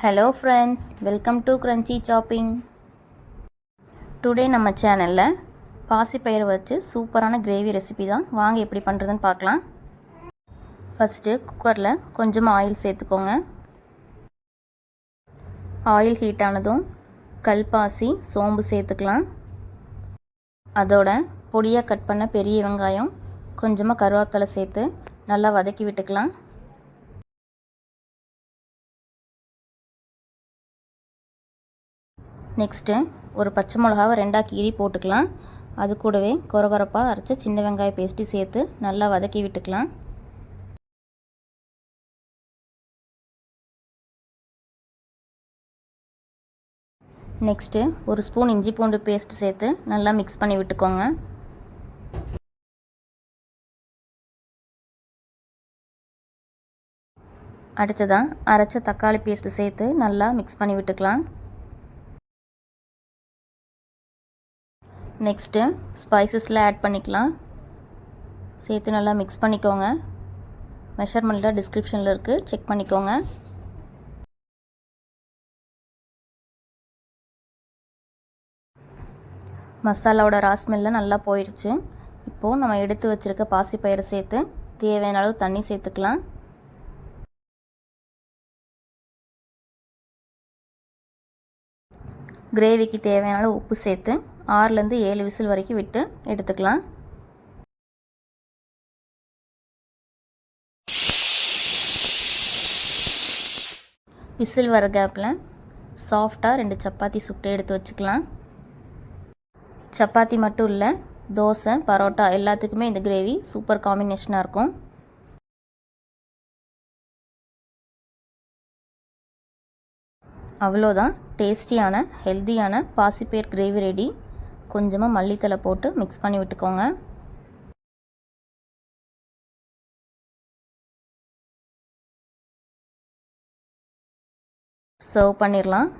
Hello friends, welcome to Crunchy Chopping. Today நம்ம சேனலில் பாசிப்பயிறு வச்சு சூப்பரான கிரேவி ரெசிபி தான். வாங்க எப்படி பண்ணுறதுன்னு பார்க்கலாம். ஃபஸ்ட்டு குக்கரில் கொஞ்சமாக ஆயில் சேர்த்துக்கோங்க. ஆயில் ஹீட் ஆனதும் கல்பாசி சோம்பு சேர்த்துக்கலாம். அதோட பொடியாக கட் பண்ண பெரிய வெங்காயம் கொஞ்சமாக கருவேப்பிலை சேர்த்து நல்லா வதக்கி விட்டுக்கலாம். நெக்ஸ்ட்டு ஒரு பச்சை மிளகாவை ரெண்டாக கீறி போட்டுக்கலாம். அது கூடவே கொரகொரப்பாக அரைச்ச சின்ன வெங்காய பேஸ்ட்டு சேர்த்து நல்லா வதக்கி விட்டுக்கலாம். நெக்ஸ்ட்டு ஒரு ஸ்பூன் இஞ்சி பூண்டு பேஸ்ட்டு சேர்த்து நல்லா மிக்ஸ் பண்ணி விட்டுக்கோங்க. அடுத்ததாக அரைச்ச தக்காளி பேஸ்ட்டு சேர்த்து நல்லா மிக்ஸ் பண்ணி விட்டுக்கலாம். நெக்ஸ்ட்டு ஸ்பைசஸில் ஆட் பண்ணிக்கலாம். சேர்த்து நல்லா மிக்ஸ் பண்ணிக்கோங்க. மெஷர்மெண்ட்டில் டிஸ்கிரிப்ஷனில் இருக்குது, செக் பண்ணிக்கோங்க. மசாலாவோட ராஸ்மெல்லாம் நல்லா போயிடுச்சு. இப்போது நம்ம எடுத்து வச்சுருக்க பாசிப்பயிறு சேர்த்து தேவையான அளவு தண்ணி சேர்த்துக்கலாம். கிரேவிக்கு தேவையான அளவு உப்பு சேர்த்து 6லேருந்து 7 விசில் வரைக்கும் விட்டு எடுத்துக்கலாம். விசில் வர கேப்பில் சாஃப்டாக 2 சப்பாத்தி சுட்டு எடுத்து வச்சுக்கலாம். சப்பாத்தி மட்டும் இல்லை, தோசை பரோட்டா எல்லாத்துக்குமே இந்த கிரேவி சூப்பர் காம்பினேஷனாக இருக்கும். அவ்வளோதான், டேஸ்டியான ஹெல்த்தியான பாசிப்பயிறு கிரேவி ரெடி. கொஞ்சமாக மல்லித்தலை போட்டு மிக்ஸ் பண்ணி விட்டுக்கோங்க. சர்வ் பண்ணிடலாம்.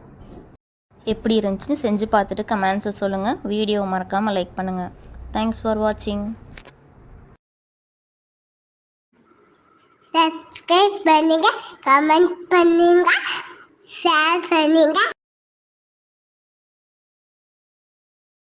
எப்படி இருந்துச்சுன்னு செஞ்சு பார்த்துட்டு கமெண்ட்ஸை சொல்லுங்கள். வீடியோவை மறக்காமல் லைக் பண்ணுங்கள். தேங்க்ஸ் ஃபார் வாட்சிங். சப்ஸ்கிரைப் பண்ணுங்க, கமெண்ட் பண்ணுங்க, ஷேர் பண்ணுங்க.